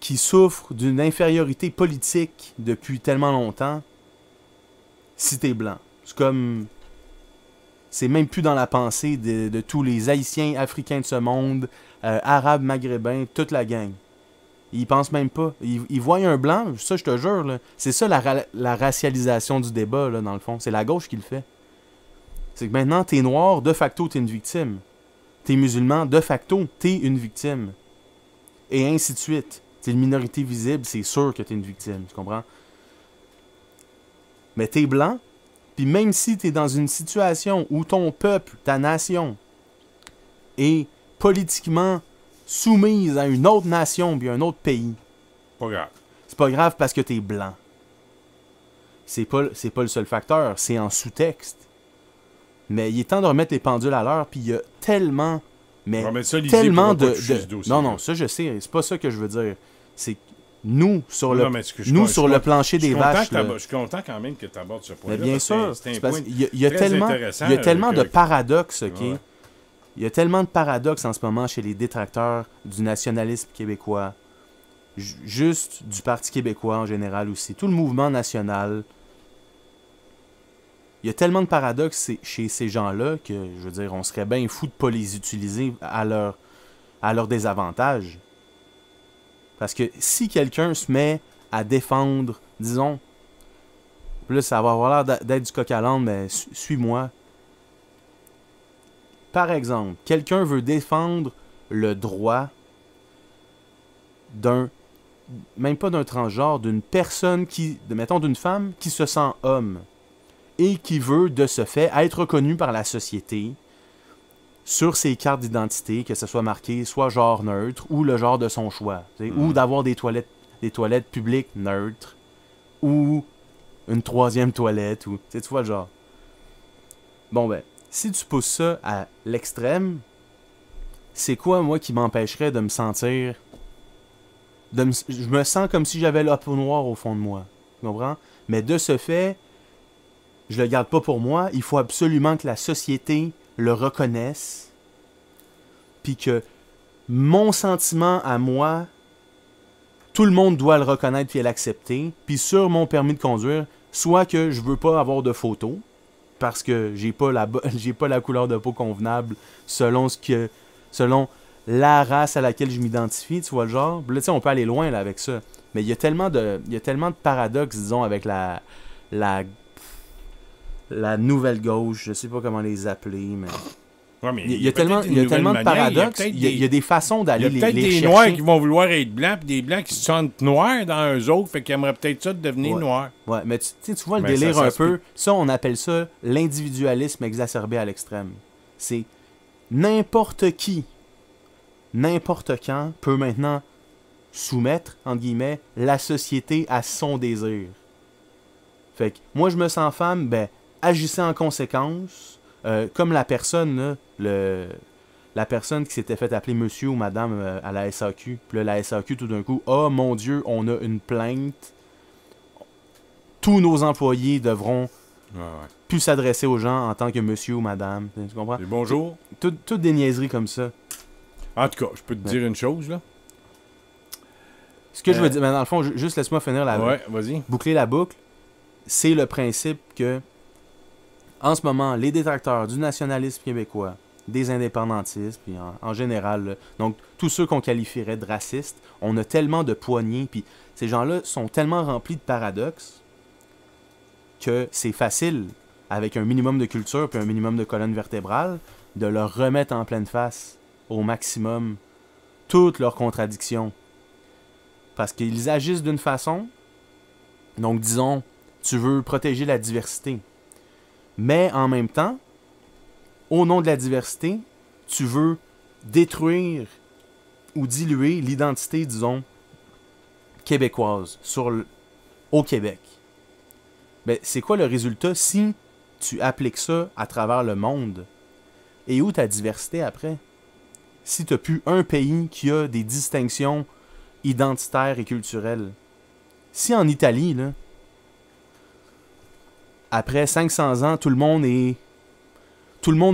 qui souffre d'une infériorité politique depuis tellement longtemps si t'es blanc. C'est comme... C'est même plus dans la pensée de tous les Haïtiens, Africains de ce monde, Arabes, Maghrébins, toute la gang. Ils pensent même pas. Ils voient un blanc, ça je te jure, là. C'est ça la racialisation du débat, là, dans le fond. C'est la gauche qui le fait. C'est que maintenant, t'es noir, de facto, t'es une victime. T'es musulman, de facto, t'es une victime. Et ainsi de suite. T'es une minorité visible, c'est sûr que t'es une victime, tu comprends? Mais t'es blanc, puis même si t'es dans une situation où ton peuple, ta nation, est politiquement soumise à une autre nation puis un autre pays, Pas grave. c'est pas grave parce que t'es blanc. C'est pas le seul facteur, c'est en sous-texte. Mais il est temps de remettre les pendules à l'heure, puis il y a tellement... Mais ça, tellement de... dossier, non, là. non, ça je sais, c'est pas ça que je veux dire. C'est que nous, sur Non, le, mais sur le plancher des vaches... là, Je suis content quand même que tu abordes ce point-là. mais bien sûr, C'est un c'est parce point qu'il y a très tellement, intéressant, il y a tellement de que- paradoxes, ok? Ouais. Il y a tellement de paradoxes en ce moment chez les détracteurs du nationalisme québécois, juste du Parti québécois en général aussi, tout le mouvement national. Il y a tellement de paradoxes chez ces gens-là que, je veux dire, on serait bien fou de pas les utiliser à leur désavantage. Parce que si quelqu'un se met à défendre, disons, là ça va avoir l'air d'être du coq à l'âne, mais suis-moi. Par exemple, quelqu'un veut défendre le droit d'un, même pas d'un transgenre, d'une personne mettons d'une femme qui se sent homme et qui veut de ce fait être reconnue par la société sur ses cartes d'identité, que ce soit marqué soit genre neutre ou le genre de son choix, ou d'avoir des toilettes publiques neutres ou une troisième toilette, ou tu vois le genre. Bon ben, si tu pousses ça à l'extrême, c'est quoi moi qui m'empêcherait de me sentir... Je me sens comme si j'avais la peau noire au fond de moi, tu comprends? Mais de ce fait, je le garde pas pour moi, il faut absolument que la société le reconnaisse, puis que mon sentiment à moi, tout le monde doit le reconnaître puis l'accepter, puis sur mon permis de conduire, soit que je veux pas avoir de photos, parce que j'ai pas la couleur de peau convenable selon la race à laquelle je m'identifie, tu vois le genre. Là, tu sais, on peut aller loin là, avec ça. Mais il y a tellement de paradoxes, disons, avec la nouvelle gauche, je sais pas comment les appeler, mais... Ouais, mais Il y a tellement de paradoxes, il y a des façons d'aller Il y a peut-être les des chercher. noirs qui vont vouloir être blancs, puis des blancs qui se sentent noirs dans eux autres, fait qu'ils aimeraient peut-être ça de devenir Ouais. noirs. Ouais, mais tu vois le Mais délire ça un se peu. peut. Ça, on appelle ça l'individualisme exacerbé à l'extrême. C'est n'importe qui, n'importe quand, peut maintenant soumettre, entre guillemets, la société à son désir. Fait que, moi, je me sens femme, ben, agissez en conséquence. Comme la personne, là, la personne qui s'était fait appeler monsieur ou madame à la SAQ. Puis là, la SAQ, tout d'un coup, oh mon Dieu, on a une plainte. Tous nos employés devront Ouais. plus s'adresser aux gens en tant que monsieur ou madame. Tu comprends? Et bonjour. Toutes des niaiseries comme ça. En tout cas, je peux te dire une chose, là. Ce que je veux dire, mais dans le fond, juste laisse-moi finir Ouais, vas-y. boucler la boucle. C'est le principe que, en ce moment, les détracteurs du nationalisme québécois, des indépendantistes, puis en général, là, donc tous ceux qu'on qualifierait de racistes, on a tellement de poignées, puis ces gens-là sont tellement remplis de paradoxes que c'est facile, avec un minimum de culture puis un minimum de colonne vertébrale, de leur remettre en pleine face, au maximum, toutes leurs contradictions. Parce qu'ils agissent d'une façon, donc disons, tu veux protéger la diversité. Mais en même temps, au nom de la diversité, tu veux détruire ou diluer l'identité, disons, québécoise au Québec. Ben, c'est quoi le résultat si tu appliques ça à travers le monde? Et où ta diversité après? Si tu n'as plus un pays qui a des distinctions identitaires et culturelles. Si en Italie, là, après 500 ans, tout le monde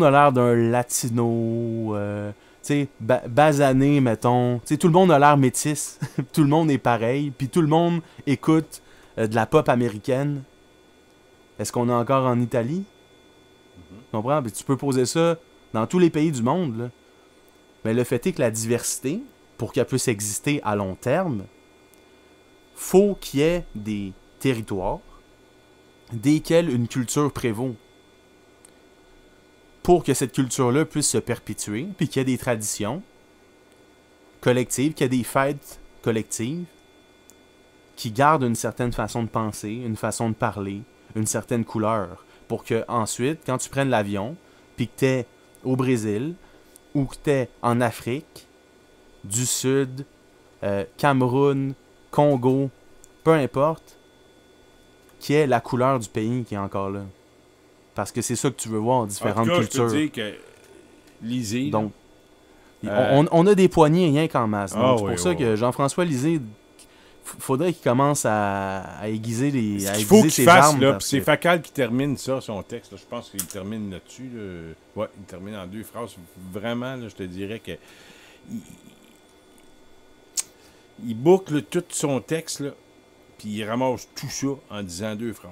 a l'air d'un latino, sais, basané, mettons. Tu sais, tout le monde a l'air métis. Tout le monde est pareil. Puis tout le monde écoute de la pop américaine. Est-ce qu'on est encore en Italie? Tu comprends? Puis tu peux poser ça dans tous les pays du monde, là. Mais le fait est que la diversité, pour qu'elle puisse exister à long terme, faut qu'il y ait des territoires desquels une culture prévaut. Pour que cette culture-là puisse se perpétuer, puis qu'il y ait des traditions collectives, qu'il y ait des fêtes collectives qui gardent une certaine façon de penser, une façon de parler, une certaine couleur, pour que ensuite, quand tu prennes l'avion, puis que tu es au Brésil, ou que tu es en Afrique, du Sud, Cameroun, Congo, peu importe, qui est la couleur du pays qui est encore là. Parce que c'est ça que tu veux voir, différentes cultures. Je te dis que Lisée... Donc, on a des poignées rien qu'en masse. Donc, c'est pour ça que Jean-François Lisée, faudrait qu'il commence à aiguiser les Ce qu'il faut qu'il ses fasse, armes. là, c'est Facal qui termine ça, son texte. Là, je pense qu'il termine là-dessus. Là. Ouais, il termine en 2 phrases. Vraiment, là, je te dirais que... Il boucle tout son texte, là, puis il ramasse tout ça en disant 2 phrases.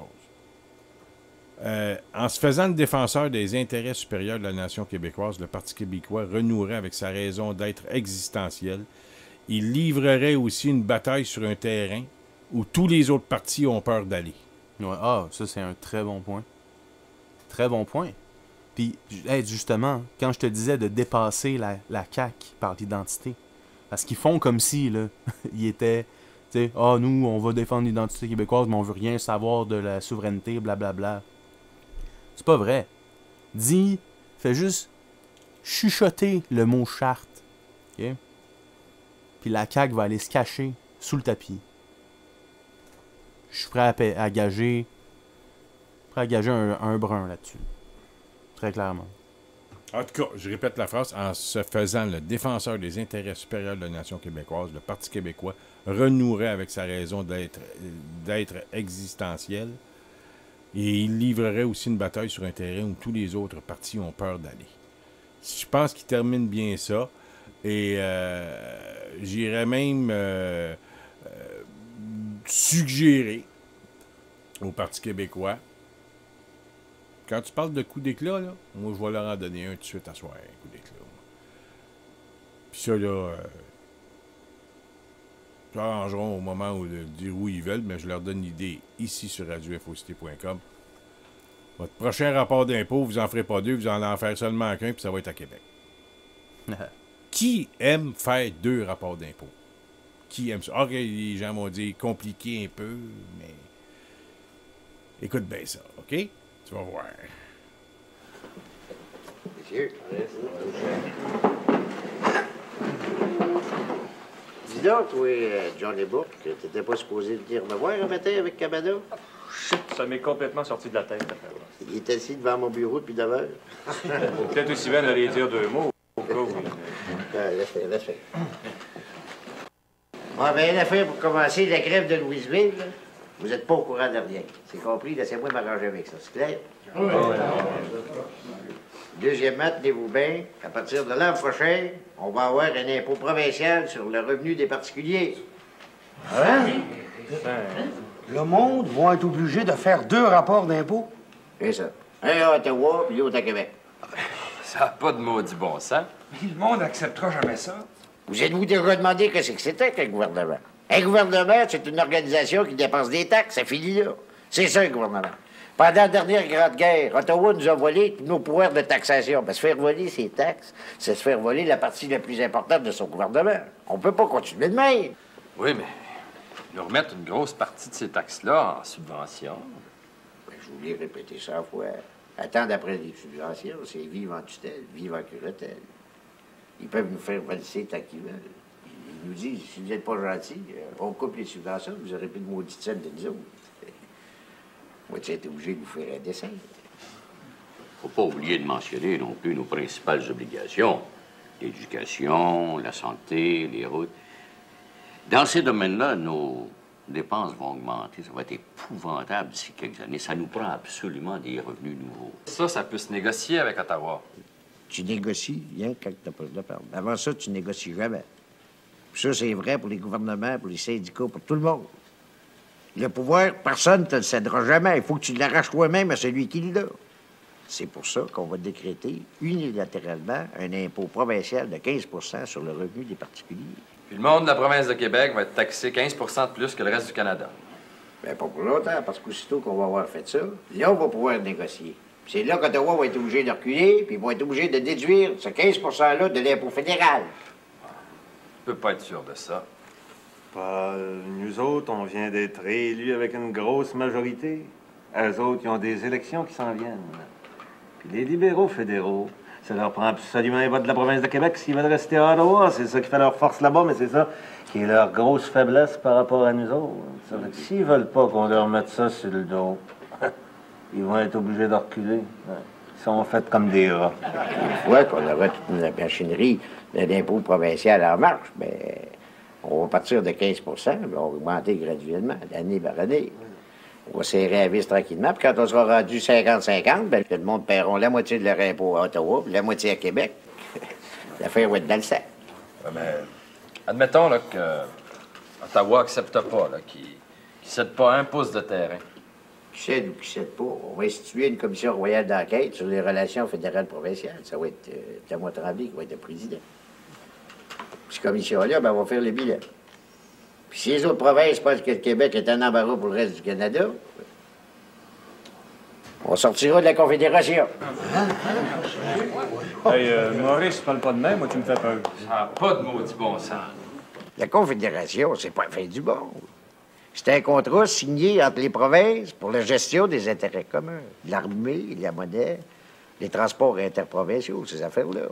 En se faisant le défenseur des intérêts supérieurs de la nation québécoise, le Parti québécois renouerait avec sa raison d'être existentielle. Il livrerait aussi une bataille sur un terrain où tous les autres partis ont peur d'aller. Ouais, ça c'est un très bon point. Très bon point. Puis, justement, quand je te disais de dépasser la CAQ par l'identité, parce qu'ils font comme si, là, ils étaient, tu sais, nous, on va défendre l'identité québécoise, mais on veut rien savoir de la souveraineté, blablabla. C'est pas vrai. Fais juste chuchoter le mot charte. OK? Puis la CAQ va aller se cacher sous le tapis. Je suis prêt à gager un brun là-dessus. Très clairement. En tout cas, je répète la phrase, en se faisant le défenseur des intérêts supérieurs de la nation québécoise, le Parti québécois renouerait avec sa raison d'être existentielle et il livrerait aussi une bataille sur un terrain où tous les autres partis ont peur d'aller. Je pense qu'il termine bien ça et j'irais même suggérer au Parti québécois. Quand tu parles de coup d'éclat, là, moi, je vais leur en donner un tout de suite à soir, un coup d'éclat. Puis ça, là, ils arrangeront au moment où de dire où ils veulent, mais je leur donne l'idée ici sur radiofocité.com. Votre prochain rapport d'impôt, vous en ferez pas 2, vous en faire seulement qu'un, puis ça va être à Québec. Qui aime faire 2 rapports d'impôt? Qui aime ça? Ok, les gens m'ont dit compliqué un peu, mais écoute bien ça, OK? Tu vas voir. Monsieur. Dis donc, toi, Johnny Book, t'étais pas supposé venir me voir un matin avec Cabana? Ça m'est complètement sorti de la tête, cette affaire-là. Il est assis devant mon bureau depuis 9 heures. Faut peut-être aussi bien aller dire 2 mots. Au cas où. Laisse faire. Ah, ben, l'affaire pour commencer, la grève de Louisville, là, vous n'êtes pas au courant de rien. C'est compris? Laissez-moi m'arranger avec ça. C'est clair? Oui. Deuxièmement, tenez-vous bien, à partir de l'an prochain, on va avoir un impôt provincial sur le revenu des particuliers. Hein? Le monde va être obligé de faire 2 rapports d'impôt? C'est ça. Un à Ottawa, puis l'autre à Québec. Ça n'a pas de maudit bon sens. Mais le monde n'acceptera jamais ça. Vous êtes-vous déjà demandé qu'est-ce que c'était qu'un gouvernement? Un gouvernement, c'est une organisation qui dépense des taxes, ça finit là. C'est ça, un gouvernement. Pendant la dernière grande guerre, Ottawa nous a volé tous nos pouvoirs de taxation. Ben, se faire voler ses taxes, c'est se faire voler la partie la plus importante de son gouvernement. On peut pas continuer de même. Oui, mais nous remettre une grosse partie de ces taxes-là en subvention. Ben, je vous l'ai répété 100 fois. Attendre après les subventions, c'est vivre en tutelle, vivre en curatelle. Ils peuvent nous faire valiser tant qu'ils veulent. Ils nous disent, si vous n'êtes pas gentils, on coupe les subventions, vous n'aurez plus de maudite scène de nous autres. Moi, tu es obligé de vous faire un dessin. Faut pas oublier de mentionner non plus nos principales obligations. L'éducation, la santé, les routes. Dans ces domaines-là, nos dépenses vont augmenter. Ça va être épouvantable d'ici quelques années. Ça nous prend absolument des revenus nouveaux. Ça peut se négocier avec Ottawa. Tu négocies rien quand tu n'as pas de perdre. Avant ça, tu négocies jamais. Puis ça, c'est vrai pour les gouvernements, pour les syndicats, pour tout le monde. Le pouvoir, personne ne te le cédera jamais. Il faut que tu l'arraches toi-même à celui qui l'a. C'est pour ça qu'on va décréter unilatéralement un impôt provincial de 15 sur le revenu des particuliers. Puis le monde de la province de Québec va être taxé 15 de plus que le reste du Canada. Bien, pas pour longtemps, parce qu'aussitôt qu'on va avoir fait ça, là, on va pouvoir négocier. Puis c'est là qu'Ottawa va être obligé de reculer, puis ils vont être obligés de déduire ce 15 %-là de l'impôt fédéral. Je peux pas être sûr de ça. Paul, nous autres, on vient d'être réélus avec une grosse majorité. Eux autres, ils ont des élections qui s'en viennent. Puis les libéraux fédéraux, ça leur prend absolument les votes de la province de Québec s'ils veulent rester à Ottawa. C'est ça qui fait leur force là-bas, mais c'est ça qui est leur grosse faiblesse par rapport à nous autres. Ça fait que s'ils veulent pas qu'on leur mette ça sur le dos, ils vont être obligés de reculer. Ils sont faits comme des rats. Une fois qu'on aura toute une machinerie de l'impôt provincial en marche, bien, on va partir de 15 puis on va augmenter graduellement, d'année par année. On va serrer la vis tranquillement, puis quand on sera rendu 50-50, bien, le monde paieront la moitié de leur impôt à Ottawa, puis la moitié à Québec. L'affaire va être dans le sac. Ouais, mais admettons là, que Ottawa accepte pas, qu'il ne cède pas un pouce de terrain. Qui cède ou qui cède pas, on va instituer une commission royale d'enquête sur les relations fédérales-provinciales. Ça va être Thomas Tremblay qui va être le président. Puis cette commission-là, ben, va faire le bilan. Puis si les autres provinces pensent que le Québec est un embarras pour le reste du Canada, on sortira de la Confédération. Hey, Maurice, parle pas de même, moi, tu me fais peur. Ça n'a pas de maudit bon sens. La Confédération, c'est pas la fin du monde. C'est un contrat signé entre les provinces pour la gestion des intérêts communs. L'armée, la monnaie, les transports interprovinciaux, ces affaires-là.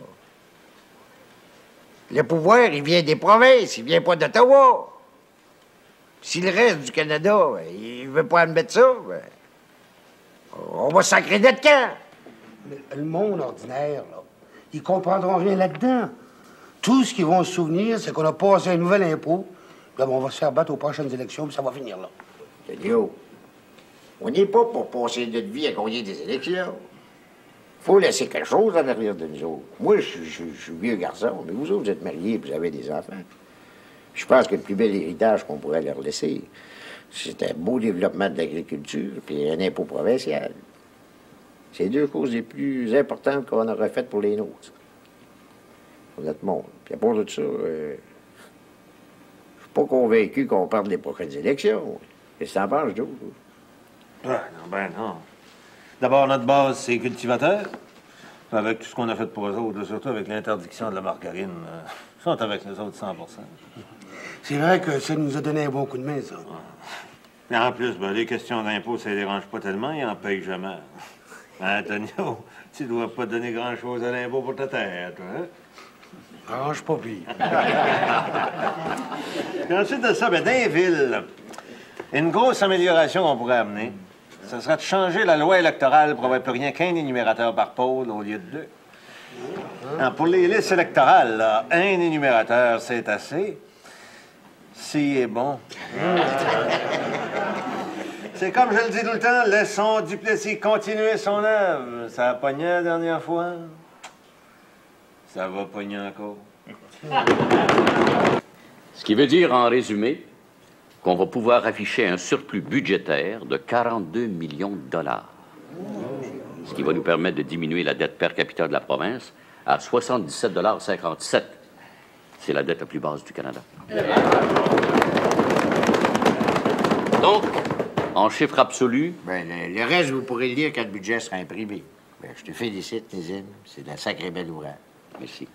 Le pouvoir, il vient des provinces, il vient pas d'Ottawa. Si le reste du Canada, il veut pas admettre ça, ben, on va sacrer notre camp. Le monde ordinaire, là, ils comprendront rien là-dedans. Tout ce qu'ils vont se souvenir, c'est qu'on a passé un nouvel impôt. Là, on va se faire battre aux prochaines élections, puis ça va finir là. Yo, on n'est pas pour passer notre vie à gagner des élections. Faut laisser quelque chose en arrière de nous autres. Moi, je suis vieux garçon, mais vous autres, vous êtes mariés et vous avez des enfants. Je pense que le plus bel héritage qu'on pourrait leur laisser, c'est un beau développement de l'agriculture puis un impôt provincial. C'est les deux causes les plus importantes qu'on aurait faites pour les nôtres. Pour notre monde. Puis à part de ça, je suis pas convaincu qu'on perde les prochaines élections. Qu'est-ce que t'en penses, Joe? Ben non. D'abord, notre base, c'est les cultivateurs. Avec tout ce qu'on a fait pour eux autres, surtout avec l'interdiction de la margarine, ils sont avec nous autres 100 C'est vrai que ça nous a donné un bon coup de main, ça. Et en plus, ben, les questions d'impôts, ça les dérange pas tellement, ils en payent jamais. Hein, Antonio, tu dois pas donner grand-chose à l'impôt pour ta terre, toi, hein? Arrange pas pire. Puis ensuite de ça, ben, dans les villes, une grosse amélioration qu'on pourrait amener, ça serait de changer la loi électorale pour avoir plus rien qu'un énumérateur par pôle au lieu de 2. Alors, pour les listes électorales, là, un énumérateur, c'est assez. S'il est bon. C'est comme je le dis tout le temps, laissons Duplessis continuer son œuvre. Ça a pogné la dernière fois. Ça va pogner encore. Ce qui veut dire, en résumé, qu'on va pouvoir afficher un surplus budgétaire de 42 millions de dollars. Ce qui va nous permettre de diminuer la dette per capita de la province à 77,57 $. C'est la dette la plus basse du Canada. Donc, en chiffre absolu... Ben, le reste, vous pourrez le lire quand le budget sera imprimé. Ben, je te félicite, Nézine. C'est de la sacrée belle ouvrage. Merci.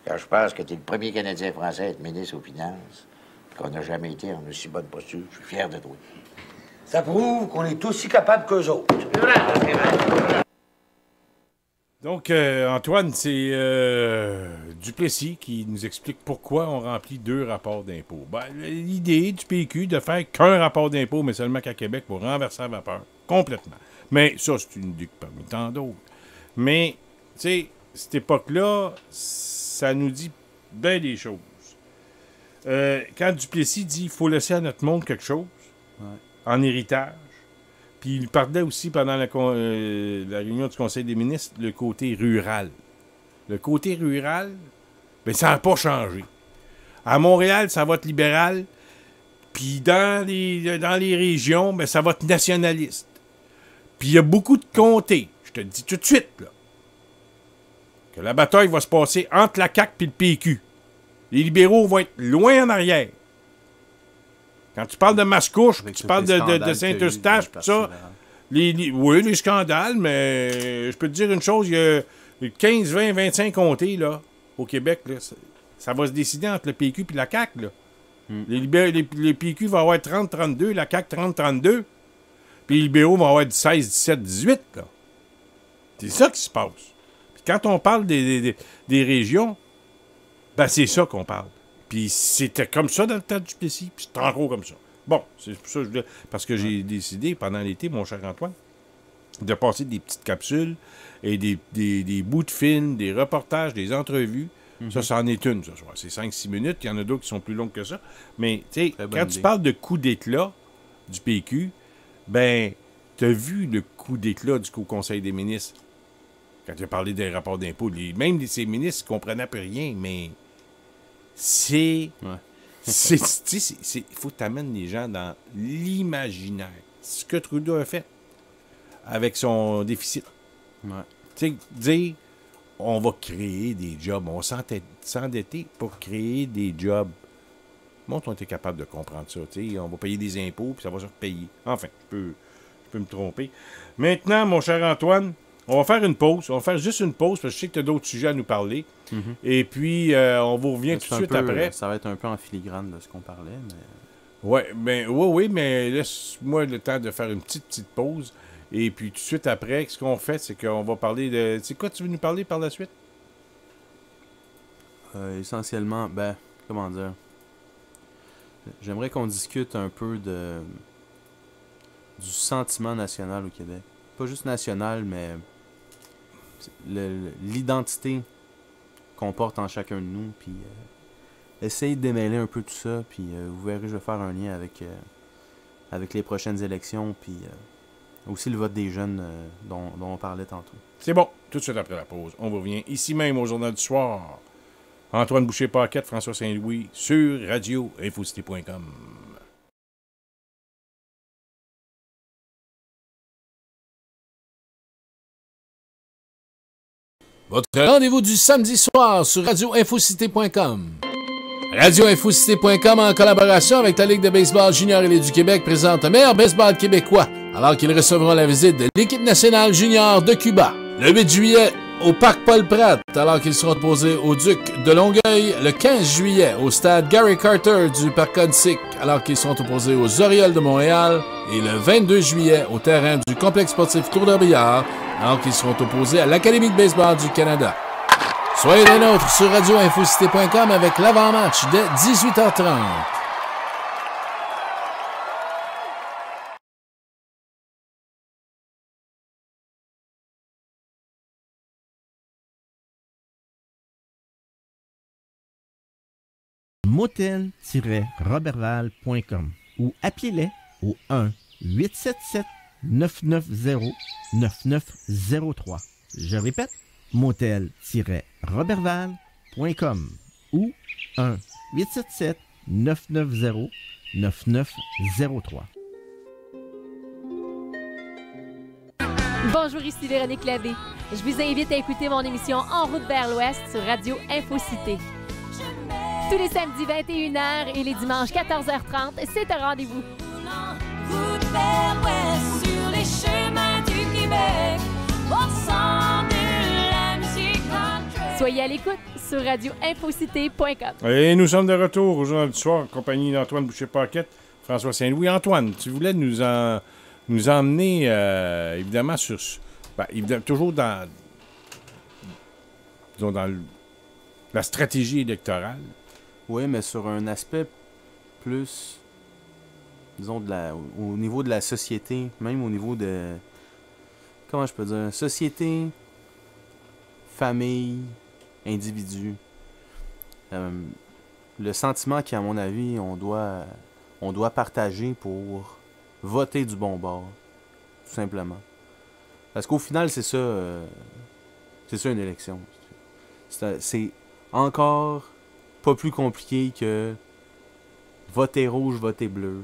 Car je pense que tu es le premier Canadien français à être ministre aux Finances, qu'on n'a jamais été en aussi bonne posture. Je suis fier de toi. Ça prouve qu'on est aussi capable qu'eux autres. Donc, Antoine, c'est Duplessis qui nous explique pourquoi on remplit 2 rapports d'impôt. Ben, l'idée du PQ de faire qu'un rapport d'impôt, mais seulement qu'à Québec, pour renverser la vapeur. Complètement. Mais ça, c'est une idée parmi tant d'autres. Mais, tu sais, cette époque-là, ça nous dit bien des choses. Quand Duplessis dit qu'il faut laisser à notre monde quelque chose, en héritage, puis il parlait aussi pendant la réunion du Conseil des ministres, le côté rural. le côté rural, ben, ça n'a pas changé. À Montréal, ça va être libéral. Puis dans les régions, ben, ça va être nationaliste. Puis il y a beaucoup de comtés. Je te le dis tout de suite, là. Que la bataille va se passer entre la CAQ et le PQ. Les libéraux vont être loin en arrière. Quand tu parles de Mascouche, puis tu parles de Saint-Eustache, tout ça, oui, les scandales, mais je peux te dire une chose, il y a 15, 20, 25 comtés, là, au Québec, là, ça va se décider entre le PQ et la CAQ, là. Les PQ vont avoir 30-32, la CAQ 30-32, puis les libéraux vont avoir 16, 17, 18, là. C'est ça qui se passe. Puis quand on parle des régions, ben c'est ça qu'on parle. Puis c'était comme ça dans le temps du Plessis, puis c'est encore comme ça. Bon, c'est pour ça que je voulais... Parce que j'ai décidé, pendant l'été, mon cher Antoine, de passer des petites capsules et des bouts de films, des reportages, des entrevues. Ça en est une ce soir. C'est 5-6 minutes. Il y en a d'autres qui sont plus longues que ça. Mais, tu sais, quand tu parles de coup d'éclat du PQ, ben, tu as vu le coup d'éclat du Conseil des ministres. Quand tu as parlé des rapports d'impôts, même ces ministres ne comprenaient plus rien, mais c'est... Il faut que tu amènes les gens dans l'imaginaire. Ce que Trudeau a fait avec son déficit. Tu sais, dire, on va créer des jobs. On va s'endetter pour créer des jobs. Moi, on était capable de comprendre ça. Tu sais, on va payer des impôts, puis ça va se repayer. Enfin, je peux me tromper. Maintenant, mon cher Antoine, on va faire une pause. On va faire juste une pause, parce que je sais que tu as d'autres sujets à nous parler. Et puis, on vous revient tout de suite après. Ça va être un peu en filigrane de ce qu'on parlait, mais... Oui, mais laisse-moi le temps de faire une petite pause. Et puis, tout de suite après, ce qu'on fait, c'est qu'on va parler de... C'est quoi tu veux nous parler par la suite? Essentiellement, comment dire... J'aimerais qu'on discute un peu du sentiment national au Québec. Pas juste national, mais l'identité qu'on porte en chacun de nous, puis essayer de démêler un peu tout ça, puis vous verrez, je vais faire un lien avec les prochaines élections, puis aussi le vote des jeunes dont on parlait tantôt. C'est bon, tout de suite après la pause, on revient ici même au Journal du Soir. Antoine Boucher-Paquette, François Saint-Louis, sur radio-infocité.com. Votre rendez-vous du samedi soir sur radio-infocité.com. Radio-infocité.com, en collaboration avec la Ligue de baseball junior et du Québec, présente le meilleur baseball québécois, alors qu'ils recevront la visite de l'équipe nationale junior de Cuba. Le 8 juillet, au Parc Paul-Pratt, alors qu'ils seront opposés au Duc de Longueuil. Le 15 juillet, au stade Gary Carter du Parc Codsic, alors qu'ils seront opposés aux Orioles de Montréal. Et le 22 juillet, au terrain du complexe sportif Tour de Billard, alors qu'ils seront opposés à l'Académie de baseball du Canada. Soyez des nôtres sur radio-infocité.com avec l'avant-match dès 18h30. motel-roberval.com ou appelez-les au 1-877-990-9903. Je répète, motel-roberval.com ou 1-877-990-9903. Bonjour, ici Véronique Labbé. Je vous invite à écouter mon émission En route vers l'Ouest sur Radio Infocité. Tous les samedis 21h et les dimanches 14h30, c'est un rendez-vous. Route vers l'Ouest sur les chemins du Québec, au son de la musique country. Soyez à l'écoute sur radio-infocité.com. Et nous sommes de retour au Journal du Soir en compagnie d'Antoine Boucher-Paquette, François Saint-Louis. Antoine, tu voulais nous emmener, évidemment, sur... toujours dans la stratégie électorale. Oui, mais sur un aspect plus, disons, au niveau de la société, même au niveau de, comment je peux dire, société, famille, individu. Le sentiment qu'à mon avis, on doit partager pour voter du bon bord, tout simplement. Parce qu'au final, c'est ça une élection. C'est encore pas plus compliqué que voter rouge, voter bleu.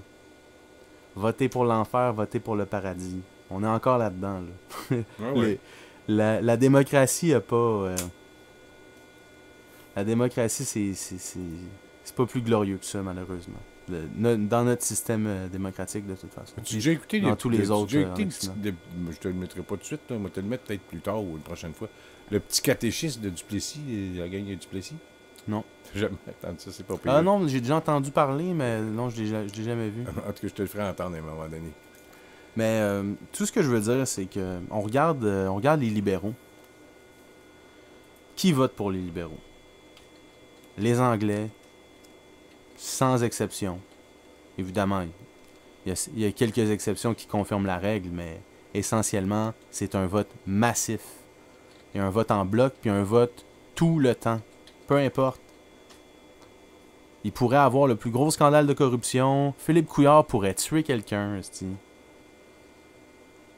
Voter pour l'enfer, voter pour le paradis. On est encore là-dedans. Là. Ah oui. La démocratie a pas... la démocratie, c'est pas plus glorieux que ça, malheureusement. Dans notre système démocratique, de toute façon. As-tu déjà écouté dans tous les autres. Je te le mettrai pas tout de suite, là. Moi, te le mettre peut-être plus tard ou une prochaine fois. Le petit catéchisme de Duplessis, la gang de Duplessis? Non. J'ai jamais entendu ça, c'est pas pire. Ah non, j'ai déjà entendu parler, mais non, je l'ai jamais vu. En tout cas, je te le ferai entendre à un moment donné. Mais tout ce que je veux dire, c'est que on regarde les libéraux. Qui vote pour les libéraux? Les Anglais, sans exception. Évidemment, il y a quelques exceptions qui confirment la règle, mais essentiellement, c'est un vote massif. Il y a un vote en bloc, puis un vote tout le temps. Peu importe. Il pourrait avoir le plus gros scandale de corruption. Philippe Couillard pourrait tuer quelqu'un,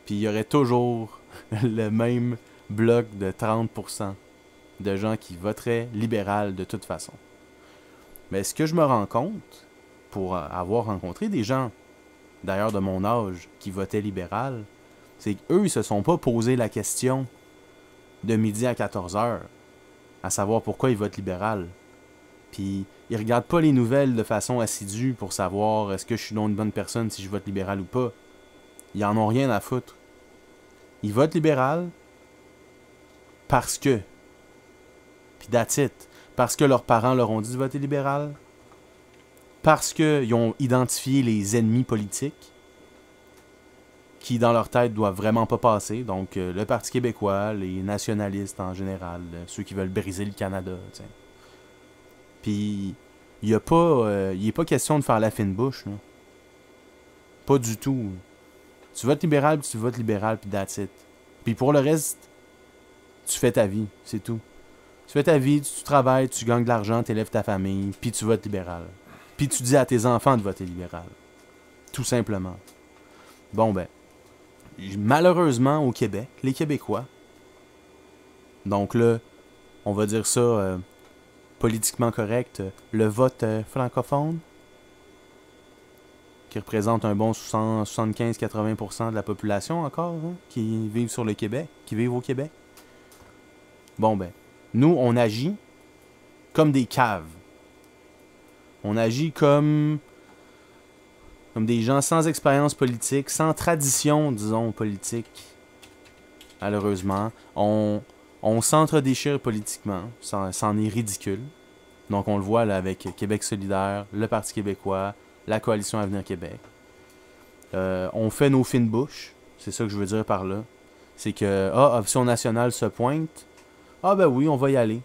puis il y aurait toujours le même bloc de 30% de gens qui voteraient libéral de toute façon. Mais ce que je me rends compte, pour avoir rencontré des gens, d'ailleurs de mon âge, qui votaient libéral, c'est qu'eux, ils se sont pas posé la question de midi à 14h, à savoir pourquoi ils votent libéral. Puis ils regardent pas les nouvelles de façon assidue pour savoir est-ce que je suis donc une bonne personne si je vote libéral ou pas. Ils en ont rien à foutre. Ils votent libéral parce que. Puis that's it. Parce que leurs parents leur ont dit de voter libéral. Parce qu'ils ont identifié les ennemis politiques qui, dans leur tête, doivent vraiment pas passer. Donc, le Parti québécois, les nationalistes en général, ceux qui veulent briser le Canada. T'sais. Puis, il n'est pas question de faire la fine bouche. Là. Pas du tout. Tu votes libéral, puis tu votes libéral, puis that's it. Puis pour le reste, tu fais ta vie, c'est tout. Tu fais ta vie, tu travailles, tu gagnes de l'argent, tu élèves ta famille, puis tu votes libéral. Puis tu dis à tes enfants de voter libéral. Tout simplement. Bon ben, malheureusement au Québec, les Québécois, donc là, on va dire ça politiquement correct, le vote francophone, qui représente un bon 75-80% de la population encore, hein, qui vivent sur le Québec, qui vivent au Québec. Bon ben, nous, on agit comme des caves. On agit comme des gens sans expérience politique, sans tradition, disons, politique. Malheureusement, on s'entre-déchire politiquement, c'en est ridicule. Donc on le voit là avec Québec solidaire, le Parti québécois, la Coalition Avenir Québec. On fait nos fines bouches, c'est ça que je veux dire par là. C'est que, Option nationale se pointe. Ah ben oui, on va y aller.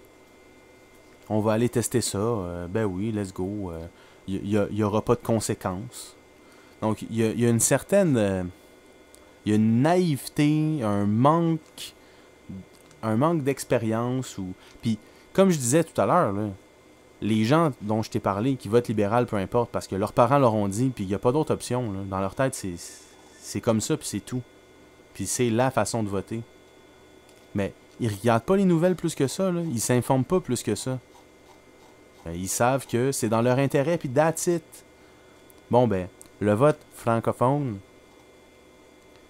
On va aller tester ça. Ben oui, let's go. Il n'y aura pas de conséquences. Donc, il y a une certaine... il y a une naïveté, un manque d'expérience. Puis, comme je disais tout à l'heure, là, les gens dont je t'ai parlé, qui votent libéral, peu importe, parce que leurs parents leur ont dit, puis il n'y a pas d'autre option. Là. Dans leur tête, c'est comme ça, puis c'est tout. Puis c'est la façon de voter. Mais ils regardent pas les nouvelles plus que ça, là. Ils s'informent pas plus que ça. Ils savent que c'est dans leur intérêt, puis that's it. Bon ben, le vote francophone,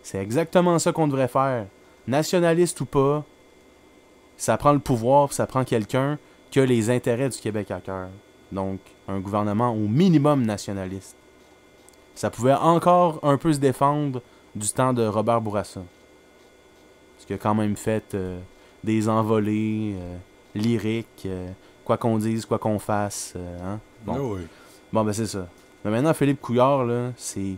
c'est exactement ça qu'on devrait faire. Nationaliste ou pas, ça prend le pouvoir, puis ça prend quelqu'un qui a les intérêts du Québec à cœur. Donc, un gouvernement au minimum nationaliste. Ça pouvait encore un peu se défendre du temps de Robert Bourassa. Parce qu'il a quand même fait des envolées lyriques, quoi qu'on dise, quoi qu'on fasse. Hein? Bon. Oh oui. Bon, ben c'est ça. Mais maintenant, Philippe Couillard, là, c'est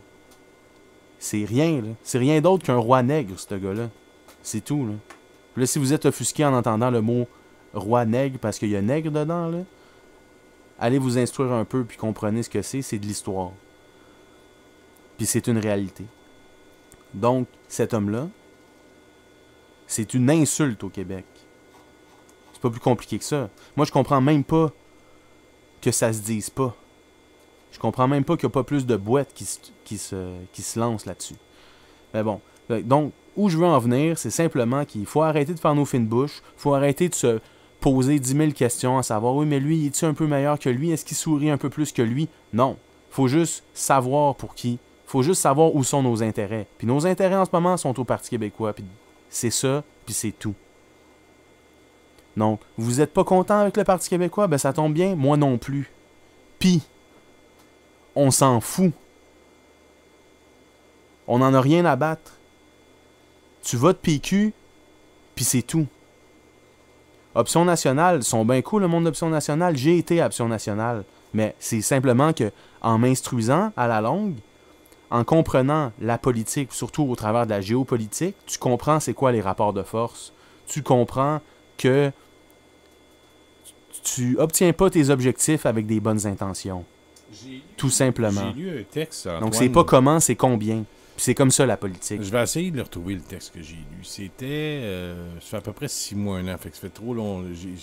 rien, là. C'est rien d'autre qu'un roi nègre, ce gars-là. C'est tout, là. Puis là, si vous êtes offusqué en entendant le mot roi nègre parce qu'il y a nègre dedans, là, allez vous instruire un peu puis comprenez ce que c'est de l'histoire. Puis c'est une réalité. Donc, cet homme-là, c'est une insulte au Québec. C'est pas plus compliqué que ça. Moi, je comprends même pas que ça se dise pas. Je comprends même pas qu'il n'y a pas plus de boîtes qui se lancent là-dessus. Mais bon, donc, où je veux en venir, c'est simplement qu'il faut arrêter de faire nos fines bouches, il faut arrêter de poser 10 000 questions à savoir, oui, mais lui, est-il un peu meilleur que lui? Est-ce qu'il sourit un peu plus que lui? Non. Faut juste savoir pour qui. Faut juste savoir où sont nos intérêts. Puis nos intérêts en ce moment sont au Parti québécois. Puis c'est ça, puis c'est tout. Donc, vous êtes pas content avec le Parti québécois? Ben ça tombe bien, moi non plus. Puis, on s'en fout. On n'en a rien à battre. Tu votes PQ, puis c'est tout. Option nationale, sont bien cool le monde d'Option nationale. J'ai été à Option nationale. Mais c'est simplement que en m'instruisant à la longue, en comprenant la politique, surtout au travers de la géopolitique, tu comprends c'est quoi les rapports de force. Tu comprends que tu obtiens pas tes objectifs avec des bonnes intentions. Tout simplement. J'ai lu un texte, Antoine. Donc c'est pas comment, c'est combien. Puis c'est comme ça la politique. Je vais essayer de retrouver le texte que j'ai lu. C'était... ça fait à peu près 6 mois, 1 an. Fait que ça fait trop long. Je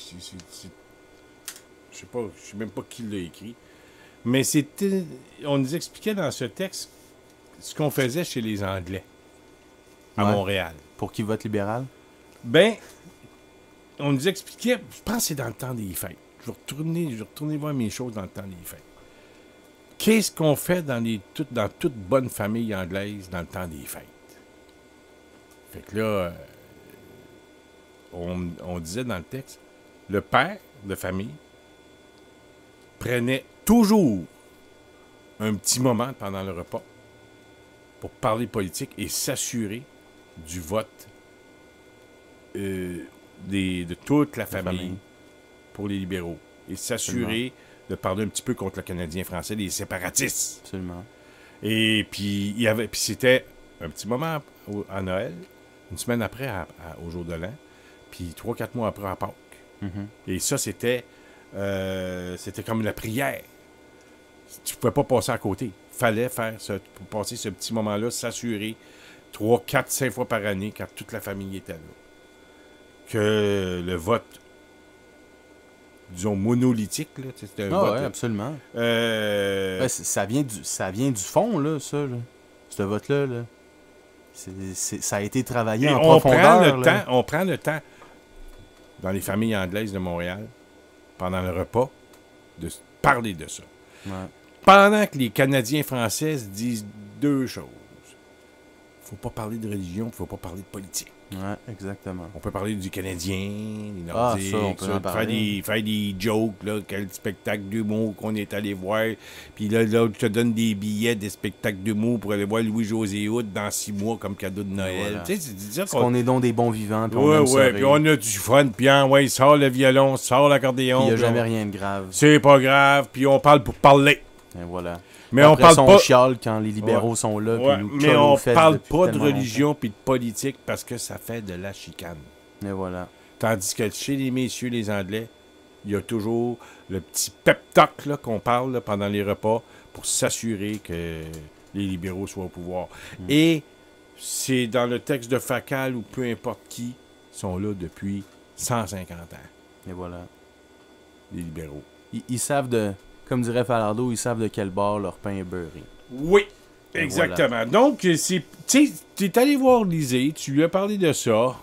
sais pas, je sais même pas qui l'a écrit. Mais c'était... On nous expliquait dans ce texte ce qu'on faisait chez les Anglais à Montréal. Pour qui vote libéral? Ben, on nous expliquait... Je pense que c'est dans le temps des fêtes. Je vais retourner voir mes choses dans le temps des fêtes. Qu'est-ce qu'on fait dans toute bonne famille anglaise dans le temps des fêtes? Fait que là, on disait dans le texte, le père de famille prenait toujours un petit moment pendant le repas pour parler politique et s'assurer du vote de toute la famille pour les libéraux. Et s'assurer de parler un petit peu contre le Canadien français, les séparatistes. Absolument. Et puis, c'était un petit moment à Noël, une semaine après au jour de l'an, puis 3-4 mois après à Pâques. Et ça, c'était comme la prière. Tu pouvais pas passer à côté. Fallait pour passer ce petit moment-là, s'assurer 3, 4, 5 fois par année, quand toute la famille était là, que le vote, disons, monolithique, là, c'était un vote. Oui, absolument. Ça vient du fond, là, ça, là. Ce vote-là, là. Ça a été travaillé en profondeur. On prend le temps, dans les familles anglaises de Montréal, pendant le repas, de parler de ça. Ouais. Pendant que les Canadiens français se disent 2 choses. Faut pas parler de religion, faut pas parler de politique. Ouais, exactement. On peut parler du Canadien, des Nordiques, ça, on peut en parler. faire des jokes, là, quel spectacle d'humour qu'on est allé voir. Puis là, je te donne des billets des spectacles d'humour pour aller voir Louis-José Hood dans 6 mois comme cadeau de Noël. Voilà. Tu sais, c'est dire qu'on est donc des bons vivants. Puis on a du fun. Puis il sort le violon, sort l'accordéon. Puis il n'y a jamais rien de grave. C'est pas grave. Puis on parle pour parler. Et voilà. Mais après, on parle pas. Chiale quand les libéraux sont là. Mais on parle pas de religion puis de politique parce que ça fait de la chicane. Et voilà. Tandis que chez les messieurs, les Anglais, il y a toujours le petit pep talk là, qu'on parle là, pendant les repas pour s'assurer que les libéraux soient au pouvoir. Et c'est dans le texte de Facal ou peu importe qui sont là depuis 150 ans. Et voilà. Les libéraux. Ils savent de... Comme dirait Falardeau, ils savent de quel bord leur pain est beurré. Oui, exactement. Voilà. Donc, tu es allé voir Lisée, tu lui as parlé de ça.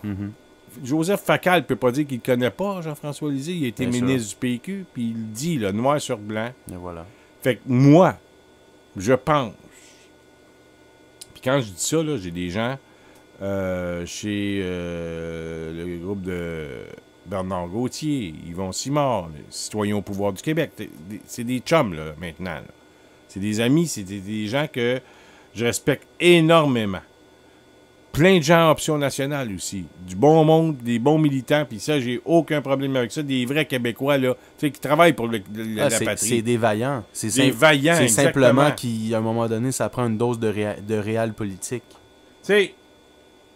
Joseph Facal ne peut pas dire qu'il ne connaît pas Jean-François Lisée. Il a été ministre du PQ, puis il dit, là, noir sur blanc. Et voilà. Fait que moi, je pense. Puis quand je dis ça, là, j'ai des gens chez le groupe de Bernard Gauthier, Yvon Simard, les citoyens au pouvoir du Québec. C'est des chums, là, maintenant. Là. C'est des amis, c'est des gens que je respecte énormément. Plein de gens à Option nationale aussi. Du bon monde, des bons militants, puis ça, j'ai aucun problème avec ça. Des vrais Québécois, là, tu sais, qui travaillent pour la patrie. C'est des vaillants. C'est des vaillants, c'est simplement qu'à un moment donné, ça prend une dose de réel politique. Tu sais...